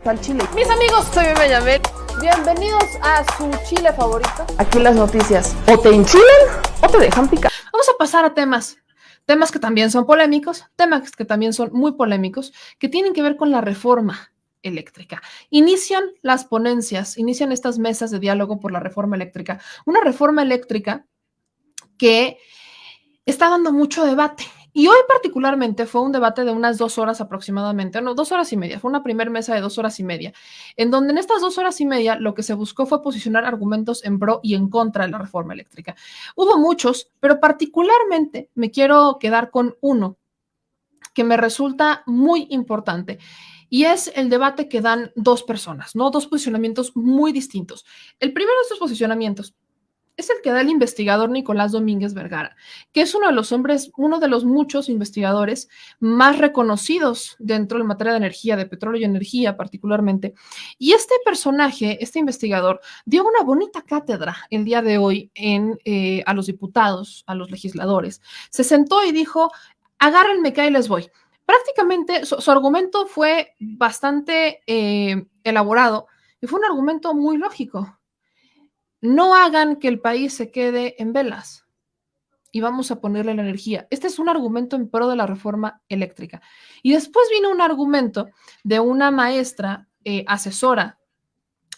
Al chile. Mis amigos, soy Bebe Yamel. Bienvenidos a su chile favorito. Aquí las noticias o te enchilan o te dejan picar. Vamos a pasar a temas que también son polémicos, temas que también son muy polémicos, que tienen que ver con la reforma eléctrica. Inician las ponencias, inician estas mesas de diálogo por la reforma eléctrica. Una reforma eléctrica que está dando mucho debate. Y hoy particularmente fue un debate de unas 2 horas aproximadamente, no, 2 horas y media, fue una primera mesa de 2 horas y media, en donde en estas 2 horas y media lo que se buscó fue posicionar argumentos en pro y en contra de la reforma eléctrica. Hubo muchos, pero particularmente me quiero quedar con uno que me resulta muy importante. Y es el debate que dan dos personas, ¿no? Dos posicionamientos muy distintos. El primero de estos posicionamientos es el que da el investigador Nicolás Domínguez Vergara, que es uno de los muchos investigadores más reconocidos dentro de materia de energía, de petróleo y energía particularmente. Y este personaje, este investigador, dio una bonita cátedra el día de hoy a los diputados, a los legisladores. Se sentó y dijo, agárrenme que ahí les voy. Prácticamente su argumento fue bastante elaborado y fue un argumento muy lógico. No hagan que el país se quede en velas y vamos a ponerle la energía. Este es un argumento en pro de la reforma eléctrica. Y después vino un argumento de una maestra asesora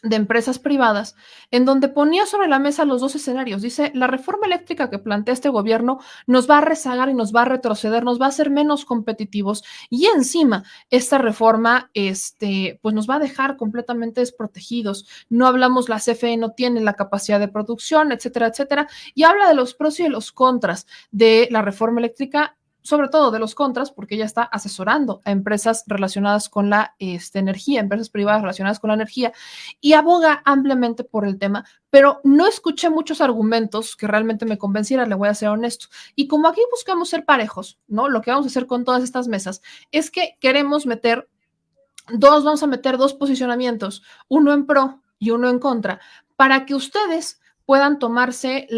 de empresas privadas, en donde ponía sobre la mesa los dos escenarios. Dice, la reforma eléctrica que plantea este gobierno nos va a rezagar y nos va a retroceder, nos va a hacer menos competitivos y encima esta reforma pues nos va a dejar completamente desprotegidos. No hablamos, la CFE no tiene la capacidad de producción, etcétera, etcétera, y habla de los pros y de los contras de la reforma eléctrica, sobre todo de los contras, porque ella está asesorando a empresas relacionadas con la energía, empresas privadas relacionadas con la energía, y aboga ampliamente por el tema, pero no escuché muchos argumentos que realmente me convencieran, le voy a ser honesto. Y como aquí buscamos ser parejos, ¿no? Lo que vamos a hacer con todas estas mesas es que queremos vamos a meter dos posicionamientos, uno en pro y uno en contra, para que ustedes puedan tomarse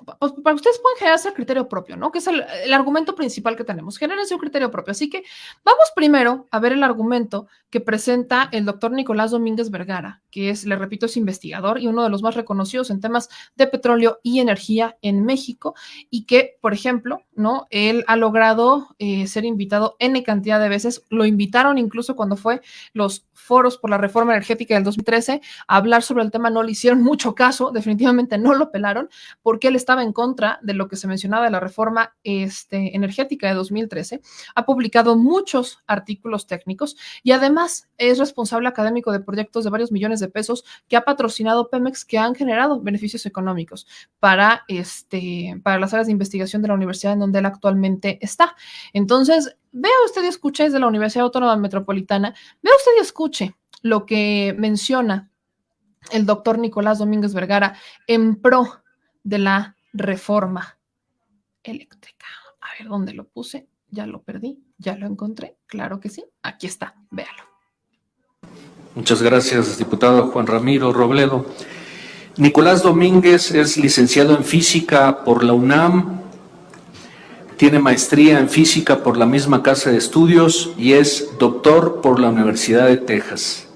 para ustedes pueden generarse el criterio propio, ¿no? Que es el argumento principal que tenemos. Genérese un criterio propio. Así que vamos primero a ver el argumento que presenta el doctor Nicolás Domínguez Vergara, que es, le repito, es investigador y uno de los más reconocidos en temas de petróleo y energía en México, y que, por ejemplo, ¿no? Él ha logrado ser invitado N cantidad de veces. Lo invitaron incluso cuando fue los foros por la reforma energética del 2013 a hablar sobre el tema. No le hicieron mucho caso, definitivamente no lo pelaron, porque él estaba en contra de lo que se mencionaba de la reforma energética de 2013, ha publicado muchos artículos técnicos y además es responsable académico de proyectos de varios millones de pesos que ha patrocinado Pemex, que han generado beneficios económicos para las áreas de investigación de la universidad en donde él actualmente está. Entonces, vea usted y escuche desde la Universidad Autónoma Metropolitana, vea usted y escuche lo que menciona el doctor Nicolás Domínguez Vergara en pro de la reforma eléctrica. A ver, ¿dónde lo puse? Ya lo perdí, ya lo encontré. Claro que sí, aquí está, véalo. Muchas gracias, diputado Juan Ramiro Robledo. Nicolás Domínguez es licenciado en física por la UNAM, tiene maestría en física por la misma casa de estudios y es doctor por la Universidad de Texas.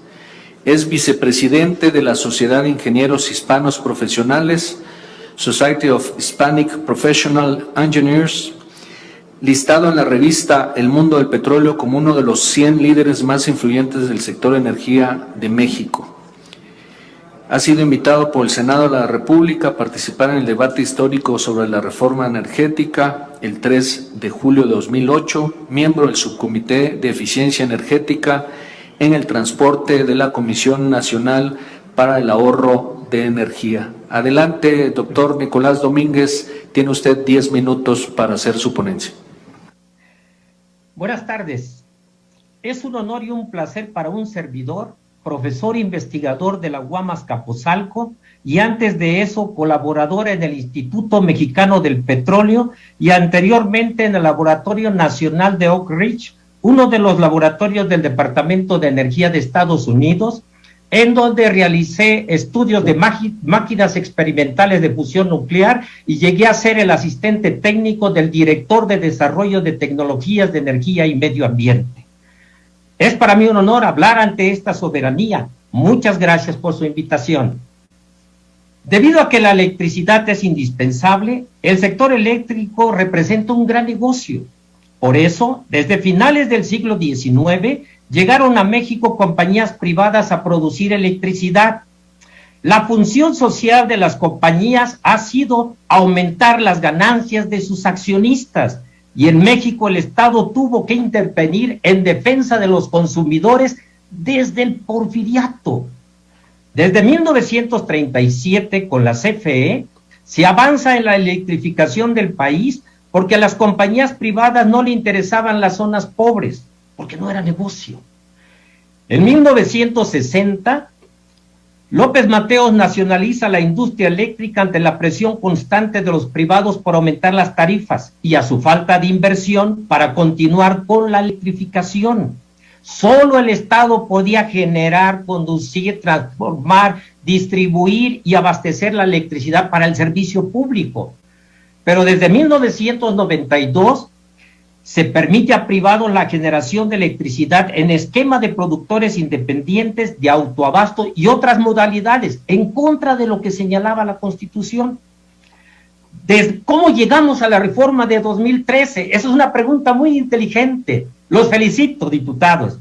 Es vicepresidente de la Sociedad de Ingenieros Hispanos Profesionales, Society of Hispanic Professional Engineers, listado en la revista El Mundo del Petróleo como uno de los 100 líderes más influyentes del sector de energía de México. Ha sido invitado por el Senado de la República a participar en el debate histórico sobre la reforma energética el 3 de julio de 2008, miembro del Subcomité de Eficiencia Energética en el Transporte de la Comisión Nacional para el Ahorro de Energía. Adelante, doctor Nicolás Domínguez, tiene usted 10 minutos para hacer su ponencia. Buenas tardes. Es un honor y un placer para un servidor, profesor investigador de la UAM Azcapotzalco y antes de eso colaborador en el Instituto Mexicano del Petróleo y anteriormente en el Laboratorio Nacional de Oak Ridge, uno de los laboratorios del Departamento de Energía de Estados Unidos, en donde realicé estudios de máquinas experimentales de fusión nuclear y llegué a ser el asistente técnico del director de desarrollo de tecnologías de energía y medio ambiente. Es para mí un honor hablar ante esta soberanía. Muchas gracias por su invitación. Debido a que la electricidad es indispensable, el sector eléctrico representa un gran negocio. Por eso, desde finales del siglo XIX, llegaron a México compañías privadas a producir electricidad. La función social de las compañías ha sido aumentar las ganancias de sus accionistas, y en México el Estado tuvo que intervenir en defensa de los consumidores desde el Porfiriato. Desde 1937, con la CFE, se avanza en la electrificación del país porque a las compañías privadas no le interesaban las zonas pobres, porque no era negocio. En 1960, López Mateos nacionaliza la industria eléctrica ante la presión constante de los privados por aumentar las tarifas y a su falta de inversión para continuar con la electrificación. Solo el Estado podía generar, conducir, transformar, distribuir y abastecer la electricidad para el servicio público. Pero desde 1992 se permite a privados la generación de electricidad en esquema de productores independientes de autoabasto y otras modalidades, en contra de lo que señalaba la Constitución. ¿Cómo llegamos a la reforma de 2013? Esa es una pregunta muy inteligente. Los felicito, diputados.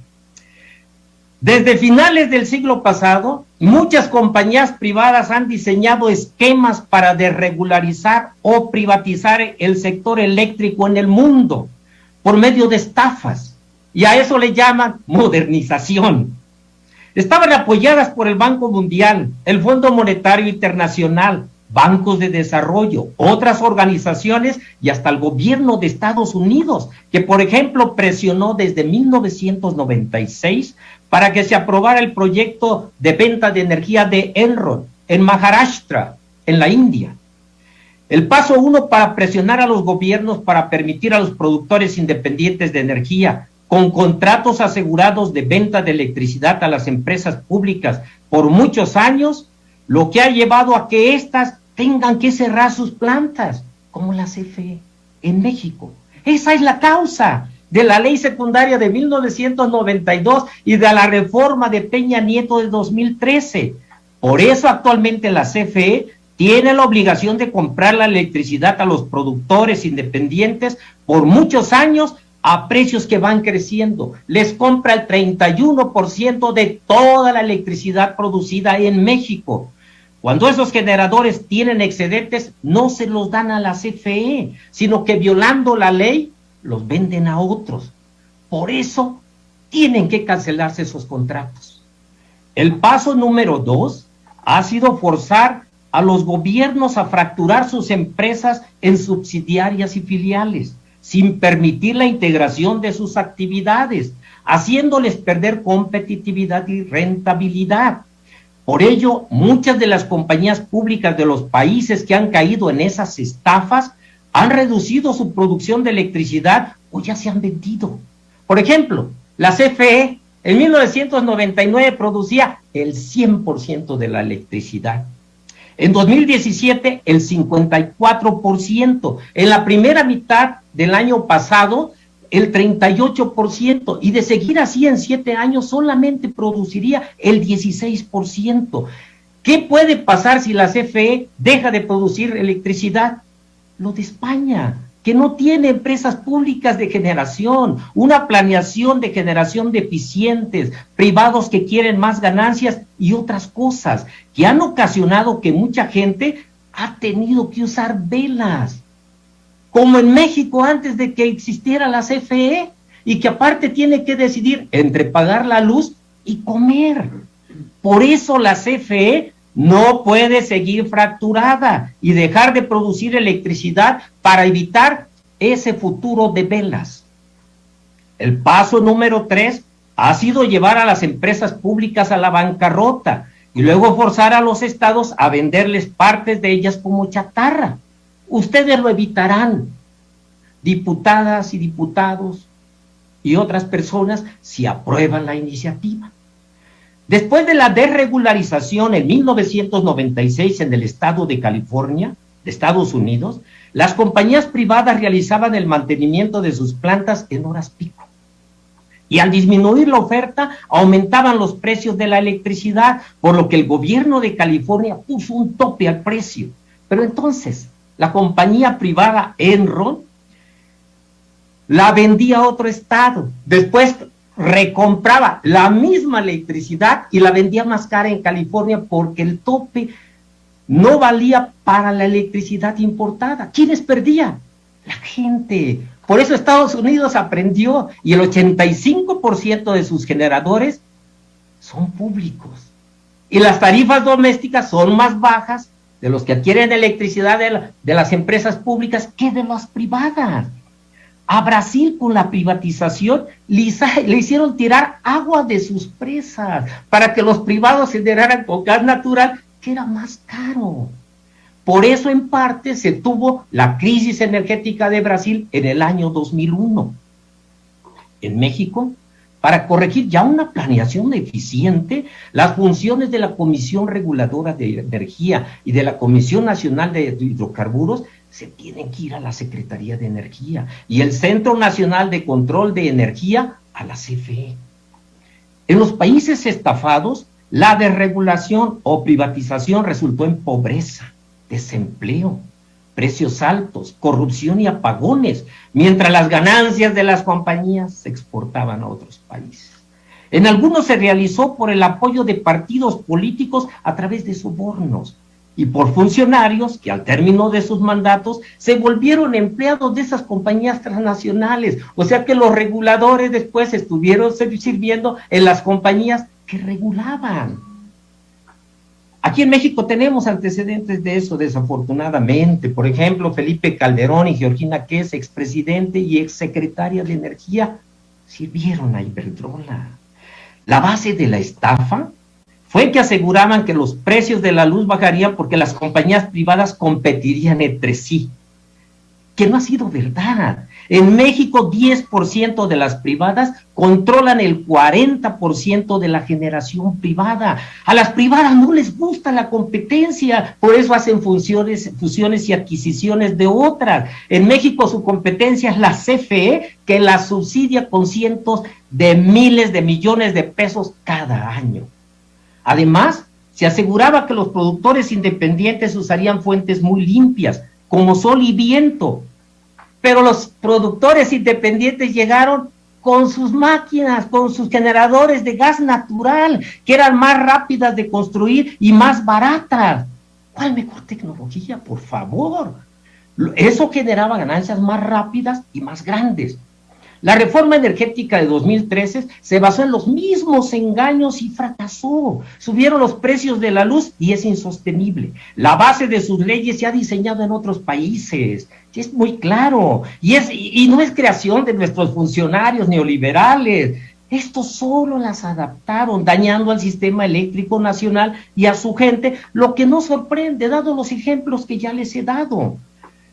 Desde finales del siglo pasado, muchas compañías privadas han diseñado esquemas para desregularizar o privatizar el sector eléctrico en el mundo por medio de estafas, y a eso le llaman modernización. Estaban apoyadas por el Banco Mundial, el Fondo Monetario Internacional, bancos de desarrollo, otras organizaciones y hasta el gobierno de Estados Unidos, que por ejemplo presionó desde 1996 para que se aprobara el proyecto de venta de energía de Enron en Maharashtra, en la India. El paso 1 para presionar a los gobiernos para permitir a los productores independientes de energía con contratos asegurados de venta de electricidad a las empresas públicas por muchos años, lo que ha llevado a que éstas tengan que cerrar sus plantas, como la CFE en México. Esa es la causa de la ley secundaria de 1992 y de la reforma de Peña Nieto de 2013. Por eso actualmente la CFE tiene la obligación de comprar la electricidad a los productores independientes por muchos años a precios que van creciendo. Les compra el 31% de toda la electricidad producida en México. Cuando esos generadores tienen excedentes, no se los dan a la CFE, sino que violando la ley, los venden a otros. Por eso, tienen que cancelarse esos contratos. El paso número 2 ha sido forzar a los gobiernos a fracturar sus empresas en subsidiarias y filiales, sin permitir la integración de sus actividades, haciéndoles perder competitividad y rentabilidad. Por ello, muchas de las compañías públicas de los países que han caído en esas estafas han reducido su producción de electricidad o ya se han vendido. Por ejemplo, la CFE en 1999 producía el 100% de la electricidad. En 2017, el 54%. En la primera mitad del año pasado, el 38%. Y de seguir así en 7 años, solamente produciría el 16%. ¿Qué puede pasar si la CFE deja de producir electricidad? Lo de España, que no tiene empresas públicas de generación, una planeación de generación deficientes, privados que quieren más ganancias y otras cosas, que han ocasionado que mucha gente ha tenido que usar velas, como en México antes de que existiera la CFE, y que aparte tiene que decidir entre pagar la luz y comer. Por eso la CFE no puede seguir fracturada y dejar de producir electricidad para evitar ese futuro de velas. El paso número 3 ha sido llevar a las empresas públicas a la bancarrota y luego forzar a los estados a venderles partes de ellas como chatarra. Ustedes lo evitarán, diputadas y diputados y otras personas, si aprueban la iniciativa. Después de la desregularización en 1996 en el estado de California, de Estados Unidos, las compañías privadas realizaban el mantenimiento de sus plantas en horas pico. Y al disminuir la oferta, aumentaban los precios de la electricidad, por lo que el gobierno de California puso un tope al precio. Pero entonces, la compañía privada Enron la vendía a otro estado. Después recompraba la misma electricidad y la vendía más cara en California porque el tope no valía para la electricidad importada. ¿Quiénes perdían? La gente. Por eso Estados Unidos aprendió y el 85% de sus generadores son públicos. Y las tarifas domésticas son más bajas de los que adquieren electricidad de las empresas públicas que de las privadas. A Brasil, con la privatización, le hicieron tirar agua de sus presas para que los privados generaran con gas natural, que era más caro. Por eso, en parte, se tuvo la crisis energética de Brasil en el año 2001. En México, para corregir ya una planeación eficiente, las funciones de la Comisión Reguladora de Energía y de la Comisión Nacional de Hidrocarburos se tienen que ir a la Secretaría de Energía y el Centro Nacional de Control de Energía a la CFE. En los países estafados, la desregulación o privatización resultó en pobreza, desempleo, precios altos, corrupción y apagones, mientras las ganancias de las compañías se exportaban a otros países. En algunos se realizó por el apoyo de partidos políticos a través de sobornos y por funcionarios que al término de sus mandatos se volvieron empleados de esas compañías transnacionales. O sea que los reguladores después estuvieron sirviendo en las compañías que regulaban. Aquí en México tenemos antecedentes de eso, desafortunadamente. Por ejemplo, Felipe Calderón y Georgina Kess, expresidente y exsecretaria de Energía, sirvieron a Iberdrola. La base de la estafa fue que aseguraban que los precios de la luz bajarían porque las compañías privadas competirían entre sí, que no ha sido verdad. En México, 10% de las privadas controlan el 40% de la generación privada. A las privadas no les gusta la competencia, por eso hacen fusiones y adquisiciones de otras. En México su competencia es la CFE, que la subsidia con cientos de miles de millones de pesos cada año. Además, se aseguraba que los productores independientes usarían fuentes muy limpias, como sol y viento. Pero los productores independientes llegaron con sus máquinas, con sus generadores de gas natural, que eran más rápidas de construir y más baratas. ¿Cuál mejor tecnología, por favor? Eso generaba ganancias más rápidas y más grandes. La reforma energética de 2013 se basó en los mismos engaños y fracasó. Subieron los precios de la luz y es insostenible. La base de sus leyes se ha diseñado en otros países. Es muy claro. Y no es creación de nuestros funcionarios neoliberales. Estos solo las adaptaron, dañando al sistema eléctrico nacional y a su gente, lo que no sorprende, dado los ejemplos que ya les he dado.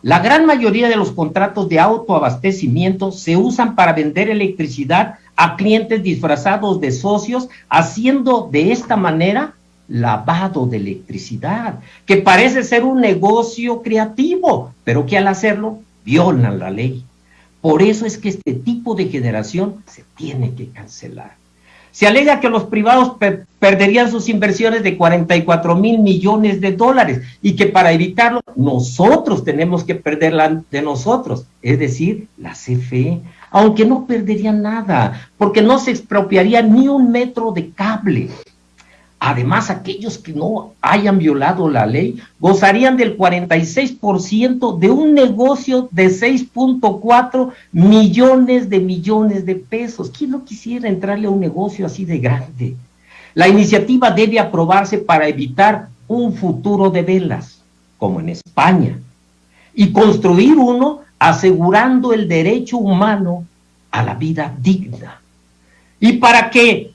La gran mayoría de los contratos de autoabastecimiento se usan para vender electricidad a clientes disfrazados de socios, haciendo de esta manera lavado de electricidad, que parece ser un negocio creativo, pero que al hacerlo violan la ley. Por eso es que este tipo de generación se tiene que cancelar. Se alega que los privados perderían sus inversiones de 44 mil millones de dólares y que para evitarlo nosotros tenemos que perderla de nosotros, es decir, la CFE, aunque no perderían nada, porque no se expropiaría ni un metro de cable. Además, aquellos que no hayan violado la ley gozarían del 46% de un negocio de 6.4 millones de pesos. ¿Quién no quisiera entrarle a un negocio así de grande? La iniciativa debe aprobarse para evitar un futuro de velas, como en España, y construir uno asegurando el derecho humano a la vida digna. Y para que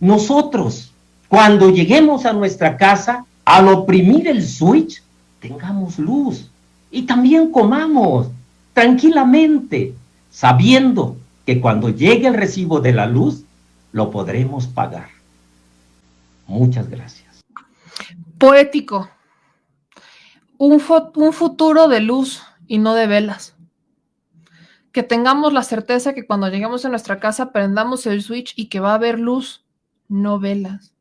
nosotros, cuando lleguemos a nuestra casa, al oprimir el switch, tengamos luz y también comamos tranquilamente, sabiendo que cuando llegue el recibo de la luz, lo podremos pagar. Muchas gracias. Poético. Un futuro de luz y no de velas. que tengamos la certeza que cuando lleguemos a nuestra casa prendamos el switch y que va a haber luz, no velas.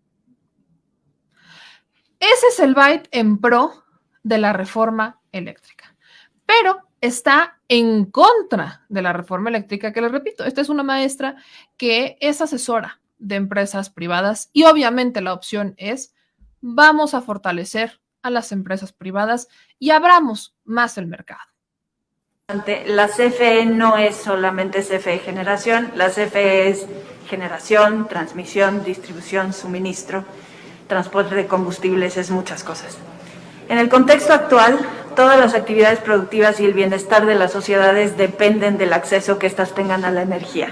Ese es el byte en pro de la reforma eléctrica, pero está en contra de la reforma eléctrica, que les repito, esta es una maestra que es asesora de empresas privadas y obviamente la opción es vamos a fortalecer a las empresas privadas y abramos más el mercado. La CFE no es solamente CFE Generación, la CFE es generación, transmisión, distribución, suministro, transporte de combustibles, es muchas cosas. En el contexto actual, todas las actividades productivas y el bienestar de las sociedades dependen del acceso que éstas tengan a la energía.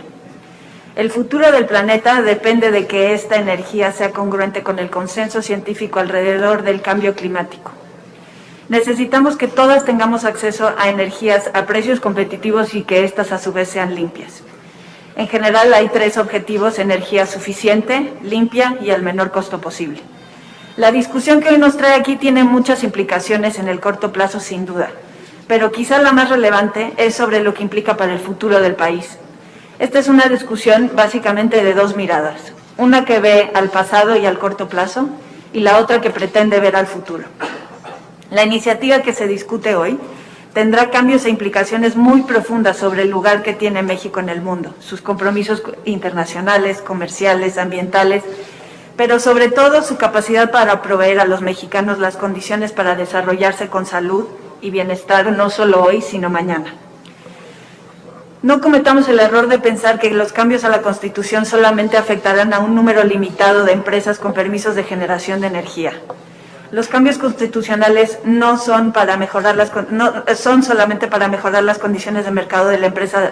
El futuro del planeta depende de que esta energía sea congruente con el consenso científico alrededor del cambio climático. Necesitamos que todas tengamos acceso a energías a precios competitivos y que éstas a su vez sean limpias. En general hay 3 objetivos: energía suficiente, limpia y al menor costo posible. La discusión que hoy nos trae aquí tiene muchas implicaciones en el corto plazo, sin duda, pero quizá la más relevante es sobre lo que implica para el futuro del país. Esta es una discusión básicamente de 2 miradas, una que ve al pasado y al corto plazo y la otra que pretende ver al futuro. La iniciativa que se discute hoy tendrá cambios e implicaciones muy profundas sobre el lugar que tiene México en el mundo, sus compromisos internacionales, comerciales, ambientales, pero sobre todo su capacidad para proveer a los mexicanos las condiciones para desarrollarse con salud y bienestar, no solo hoy, sino mañana. No cometamos el error de pensar que los cambios a la Constitución solamente afectarán a un número limitado de empresas con permisos de generación de energía. Los cambios constitucionales no son para mejorar son solamente para mejorar las condiciones de mercado de la empresa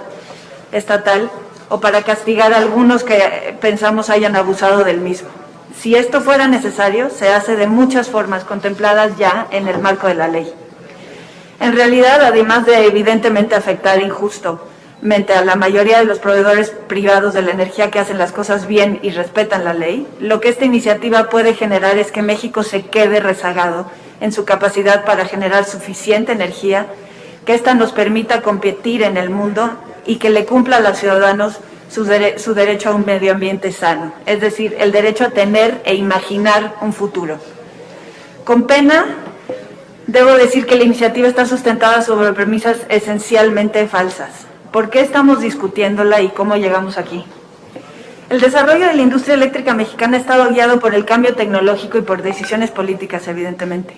estatal o para castigar a algunos que pensamos hayan abusado del mismo. Si esto fuera necesario, se hace de muchas formas contempladas ya en el marco de la ley. En realidad, además de evidentemente afectar injustamente a la mayoría de los proveedores privados de la energía que hacen las cosas bien y respetan la ley, lo que esta iniciativa puede generar es que México se quede rezagado en su capacidad para generar suficiente energía, que ésta nos permita competir en el mundo y que le cumpla a los ciudadanos su derecho a un medio ambiente sano, es decir, el derecho a tener e imaginar un futuro. Con pena, debo decir que la iniciativa está sustentada sobre premisas esencialmente falsas. ¿Por qué estamos discutiéndola y cómo llegamos aquí? El desarrollo de la industria eléctrica mexicana ha estado guiado por el cambio tecnológico y por decisiones políticas, evidentemente.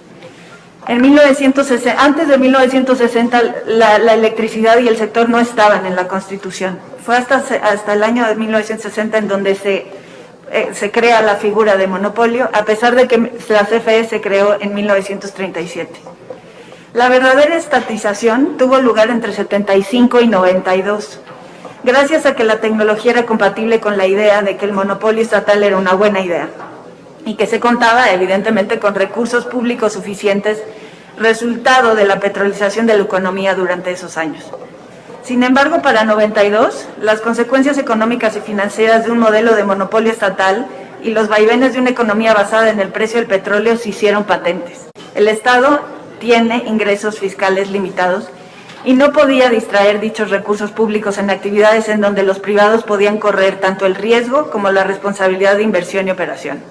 Antes de 1960, la electricidad y el sector no estaban en la Constitución. Fue hasta el año de 1960 en donde se crea la figura de monopolio, a pesar de que la CFE se creó en 1937. La verdadera estatización tuvo lugar entre 75 y 92, gracias a que la tecnología era compatible con la idea de que el monopolio estatal era una buena idea y que se contaba evidentemente con recursos públicos suficientes, resultado de la petrolización de la economía durante esos años. Sin embargo, para 92, las consecuencias económicas y financieras de un modelo de monopolio estatal y los vaivenes de una economía basada en el precio del petróleo se hicieron patentes. El Estado tiene ingresos fiscales limitados y no podía distraer dichos recursos públicos en actividades en donde los privados podían correr tanto el riesgo como la responsabilidad de inversión y operación.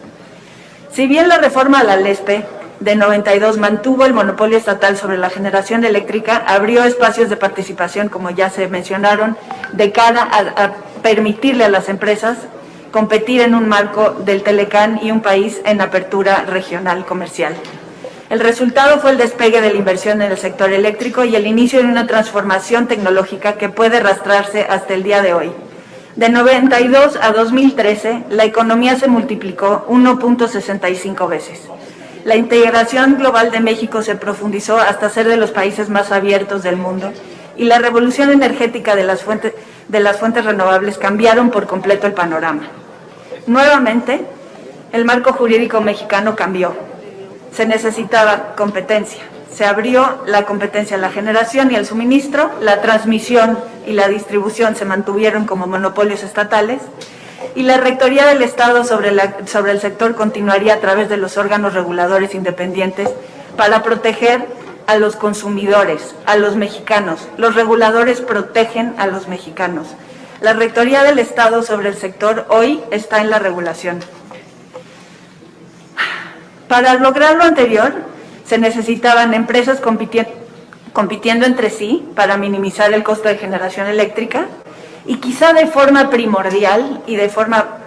Si bien la reforma a la LESPE de 92 mantuvo el monopolio estatal sobre la generación eléctrica, abrió espacios de participación, como ya se mencionaron, de cara a permitirle a las empresas competir en un marco del Telecán y un país en apertura regional comercial. El resultado fue el despegue de la inversión en el sector eléctrico y el inicio de una transformación tecnológica que puede arrastrarse hasta el día de hoy. De 92 a 2013, la economía se multiplicó 1.65 veces. La integración global de México se profundizó hasta ser de los países más abiertos del mundo y la revolución energética de las fuentes renovables cambiaron por completo el panorama. Nuevamente, el marco jurídico mexicano cambió. Se necesitaba competencia. Se abrió la competencia en la generación y el suministro, la transmisión y la distribución se mantuvieron como monopolios estatales y la rectoría del Estado sobre el sector continuaría a través de los órganos reguladores independientes para proteger a los consumidores, a los mexicanos. Los reguladores protegen a los mexicanos. La Rectoría del Estado sobre el sector hoy está en la regulación. Para lograr lo anterior, se necesitaban empresas compitiendo entre sí para minimizar el costo de generación eléctrica y quizá de forma primordial y de forma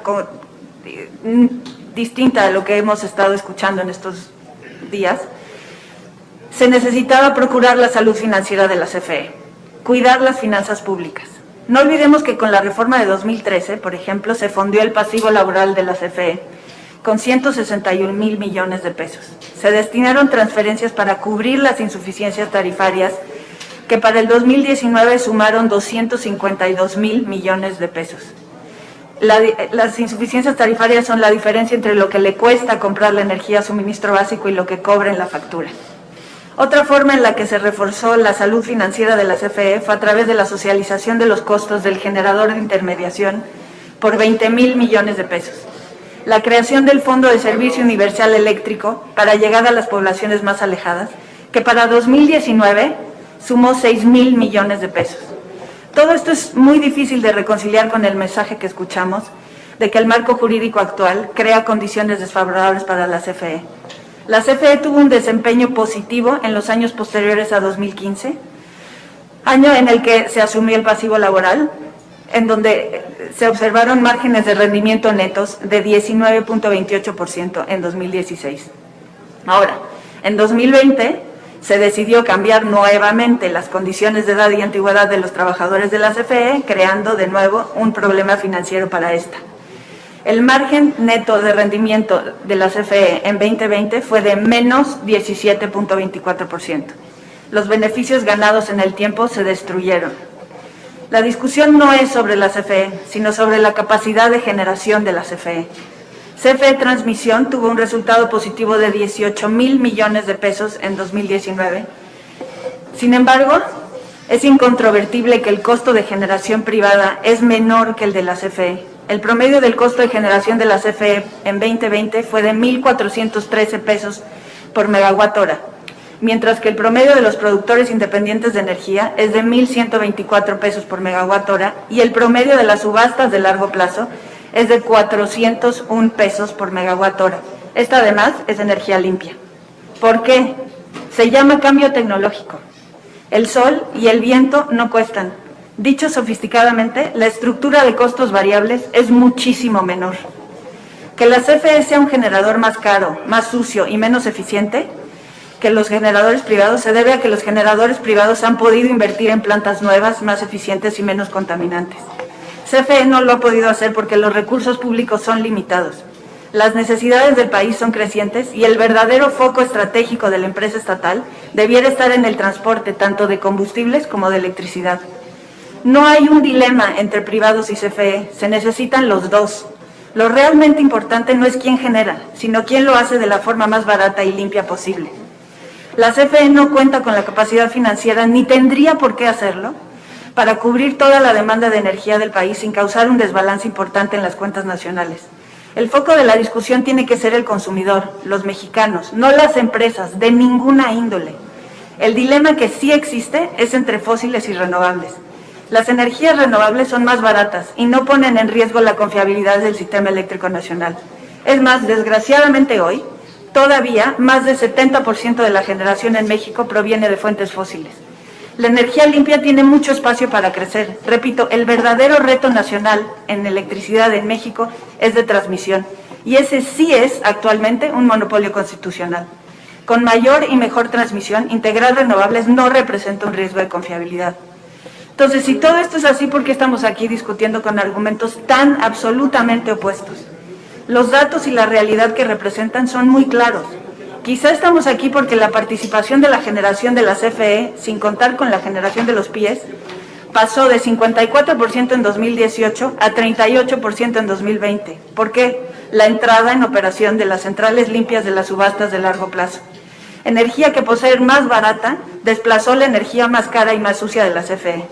distinta a lo que hemos estado escuchando en estos días, se necesitaba procurar la salud financiera de la CFE, cuidar las finanzas públicas. No olvidemos que con la reforma de 2013, por ejemplo, se fondeó el pasivo laboral de la CFE con 161,000 millones de pesos. Se destinaron transferencias para cubrir las insuficiencias tarifarias que para el 2019 sumaron 252,000 millones de pesos. Las insuficiencias tarifarias son la diferencia entre lo que le cuesta comprar la energía a suministro básico y lo que cobra en la factura. Otra forma en la que se reforzó la salud financiera de la CFE fue a través de la socialización de los costos del generador de intermediación por 20,000 millones de pesos. La creación del Fondo de Servicio Universal Eléctrico para llegar a las poblaciones más alejadas, que para 2019 sumó 6,000 millones de pesos. Todo esto es muy difícil de reconciliar con el mensaje que escuchamos de que el marco jurídico actual crea condiciones desfavorables para la CFE. La CFE tuvo un desempeño positivo en los años posteriores a 2015, año en el que se asumió el pasivo laboral, en donde se observaron márgenes de rendimiento netos de 19.28% en 2016. Ahora, en 2020 se decidió cambiar nuevamente las condiciones de edad y antigüedad de los trabajadores de la CFE, creando de nuevo un problema financiero para esta. El margen neto de rendimiento de la CFE en 2020 fue de menos 17.24%. Los beneficios ganados en el tiempo se destruyeron. La discusión no es sobre la CFE, sino sobre la capacidad de generación de la CFE. CFE Transmisión tuvo un resultado positivo de 18,000 millones de pesos en 2019. Sin embargo, es incontrovertible que el costo de generación privada es menor que el de la CFE. El promedio del costo de generación de la CFE en 2020 fue de 1,413 pesos por megawatt hora, mientras que el promedio de los productores independientes de energía es de 1,124 pesos por megawatt hora y el promedio de las subastas de largo plazo es de 401 pesos por megawatt hora. Esta además es energía limpia. ¿Por qué? Se llama cambio tecnológico. El sol y el viento no cuestan. Dicho sofisticadamente, la estructura de costos variables es muchísimo menor. Que la CFE sea un generador más caro, más sucio y menos eficiente que los generadores privados se debe a que los generadores privados han podido invertir en plantas nuevas, más eficientes y menos contaminantes. CFE no lo ha podido hacer porque los recursos públicos son limitados. Las necesidades del país son crecientes y el verdadero foco estratégico de la empresa estatal debiera estar en el transporte tanto de combustibles como de electricidad. No hay un dilema entre privados y CFE, se necesitan los dos. Lo realmente importante no es quién genera, sino quién lo hace de la forma más barata y limpia posible. La CFE no cuenta con la capacidad financiera, ni tendría por qué hacerlo, para cubrir toda la demanda de energía del país sin causar un desbalance importante en las cuentas nacionales. El foco de la discusión tiene que ser el consumidor, los mexicanos, no las empresas, de ninguna índole. El dilema que sí existe es entre fósiles y renovables. Las energías renovables son más baratas y no ponen en riesgo la confiabilidad del sistema eléctrico nacional. Es más, desgraciadamente hoy, todavía más del 70% de la generación en México proviene de fuentes fósiles. La energía limpia tiene mucho espacio para crecer. Repito, el verdadero reto nacional en electricidad en México es de transmisión, y ese sí es actualmente un monopolio constitucional. Con mayor y mejor transmisión, integrar renovables no representa un riesgo de confiabilidad. Entonces, si todo esto es así, ¿por qué estamos aquí discutiendo con argumentos tan absolutamente opuestos? Los datos y la realidad que representan son muy claros. Quizá estamos aquí porque la participación de la generación de la CFE, sin contar con la generación de los PIEs, pasó de 54% en 2018 a 38% en 2020. ¿Por qué? La entrada en operación de las centrales limpias de las subastas de largo plazo. Energía que por ser más barata desplazó la energía más cara y más sucia de la CFE.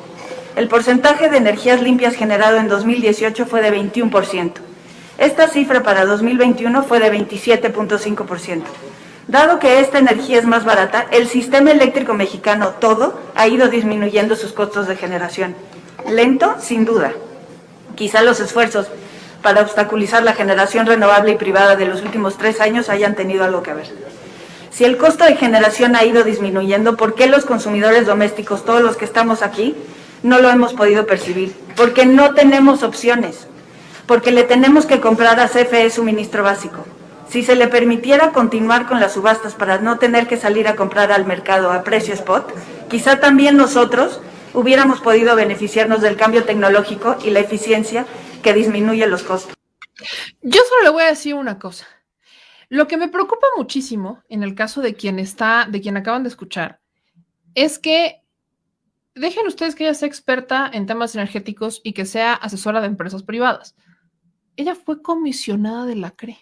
El porcentaje de energías limpias generado en 2018 fue de 21%. Esta cifra para 2021 fue de 27.5%. Dado que esta energía es más barata, el sistema eléctrico mexicano todo ha ido disminuyendo sus costos de generación. Lento, sin duda. Quizá los esfuerzos para obstaculizar la generación renovable y privada de los últimos 3 años hayan tenido algo que ver. Si el costo de generación ha ido disminuyendo, ¿por qué los consumidores domésticos, todos los que estamos aquí, no lo hemos podido percibir? Porque no tenemos opciones, porque le tenemos que comprar a CFE suministro básico. Si se le permitiera continuar con las subastas para no tener que salir a comprar al mercado a precio spot, quizá también nosotros hubiéramos podido beneficiarnos del cambio tecnológico y la eficiencia que disminuye los costos. Yo solo le voy a decir una cosa. Lo que me preocupa muchísimo en el caso de quien acaban de escuchar, es que dejen ustedes que ella sea experta en temas energéticos y que sea asesora de empresas privadas. Ella fue comisionada de la CRE,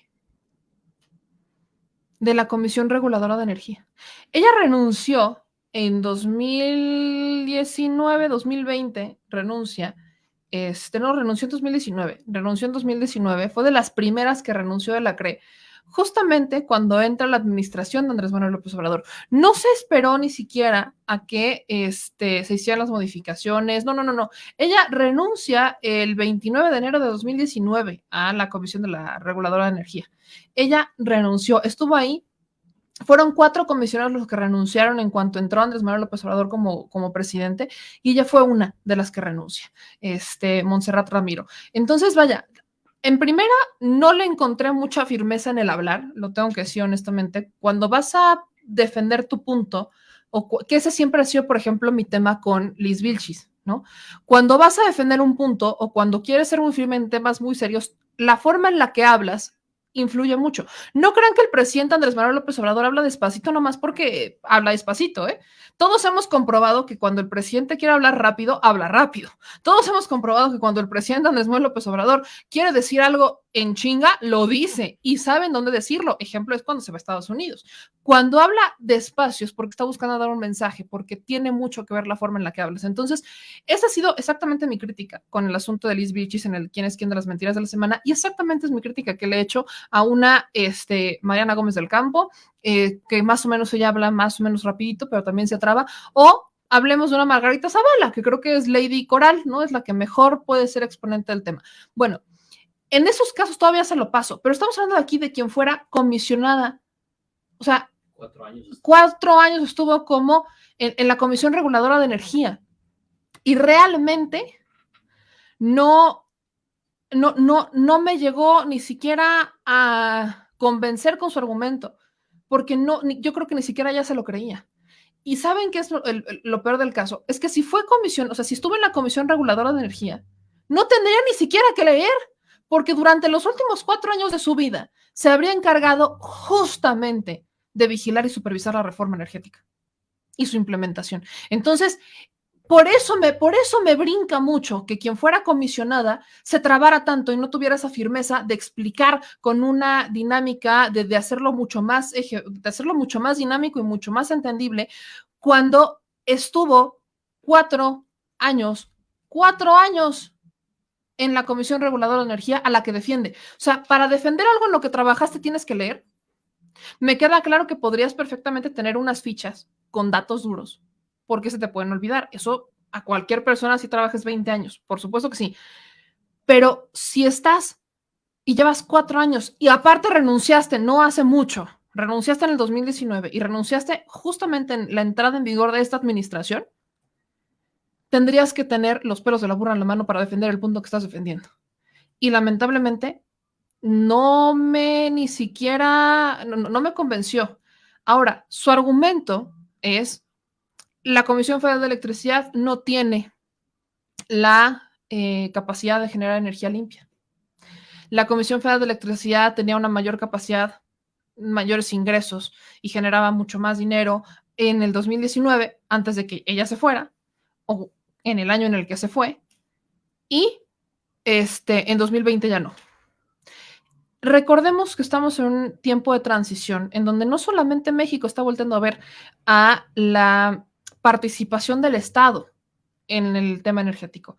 de la Comisión Reguladora de Energía. Ella renunció en 2019, 2020, renunció en 2019, fue de las primeras que renunció de la CRE, justamente cuando entra la administración de Andrés Manuel López Obrador. No se esperó ni siquiera a que se hicieran las modificaciones. No. Ella renuncia el 29 de enero de 2019 a la Comisión de la Reguladora de Energía. Ella renunció, estuvo ahí. Fueron 4 comisionados los que renunciaron en cuanto entró Andrés Manuel López Obrador como presidente, y ella fue una de las que renuncia, Montserrat Ramiro. Entonces, vaya, en primera, no le encontré mucha firmeza en el hablar, lo tengo que decir honestamente. Cuando vas a defender tu punto, que ese siempre ha sido, por ejemplo, mi tema con Liz Vilchis, ¿no? Cuando vas a defender un punto o cuando quieres ser muy firme en temas muy serios, la forma en la que hablas influye mucho. No crean que el presidente Andrés Manuel López Obrador habla despacito nomás porque habla despacito, ¿eh? Todos hemos comprobado que cuando el presidente quiere hablar rápido, habla rápido. Todos hemos comprobado que cuando el presidente Andrés Manuel López Obrador quiere decir algo en chinga, lo dice y saben dónde decirlo. Ejemplo es cuando se va a Estados Unidos. Cuando habla despacio es porque está buscando dar un mensaje, porque tiene mucho que ver la forma en la que hablas. Entonces, esa ha sido exactamente mi crítica con el asunto de Liz Vilchis en el quién es quién de las mentiras de la semana, y exactamente es mi crítica que le he hecho a una Mariana Gómez del Campo, que más o menos ella habla más o menos rapidito, pero también se traba, o hablemos de una Margarita Zavala, que creo que es Lady Coral, ¿no? Es la que mejor puede ser exponente del tema. Bueno, en esos casos todavía se lo paso, pero estamos hablando aquí de quien fuera comisionada. O sea, 4 años estuvo como en la Comisión Reguladora de Energía, y realmente no me llegó ni siquiera a convencer con su argumento, porque yo creo que ni siquiera ella se lo creía. Y ¿saben qué es lo peor del caso? Es que si fue comisión, o sea, si estuvo en la Comisión Reguladora de Energía, no tendría ni siquiera que leer, porque durante los últimos 4 años de su vida se habría encargado justamente de vigilar y supervisar la reforma energética y su implementación. Entonces, por eso me brinca mucho que quien fuera comisionada se trabara tanto y no tuviera esa firmeza de explicar con una dinámica de hacerlo mucho más dinámico y mucho más entendible, cuando estuvo 4 años en la Comisión Reguladora de Energía, a la que defiende. O sea, para defender algo en lo que trabajaste tienes que leer. Me queda claro que podrías perfectamente tener unas fichas con datos duros, porque se te pueden olvidar. Eso a cualquier persona si trabajes 20 años, por supuesto que sí. Pero si estás y llevas 4 años y aparte renunciaste no hace mucho, renunciaste en el 2019 y renunciaste justamente en la entrada en vigor de esta administración, tendrías que tener los pelos de la burra en la mano para defender el punto que estás defendiendo. Y lamentablemente no me convenció. Ahora, su argumento es: la Comisión Federal de Electricidad no tiene la capacidad de generar energía limpia. La Comisión Federal de Electricidad tenía una mayor capacidad, mayores ingresos y generaba mucho más dinero en el 2019, antes de que ella se fuera, o en el año en el que se fue, y en 2020 ya no. Recordemos que estamos en un tiempo de transición en donde no solamente México está volteando a ver a la participación del Estado en el tema energético.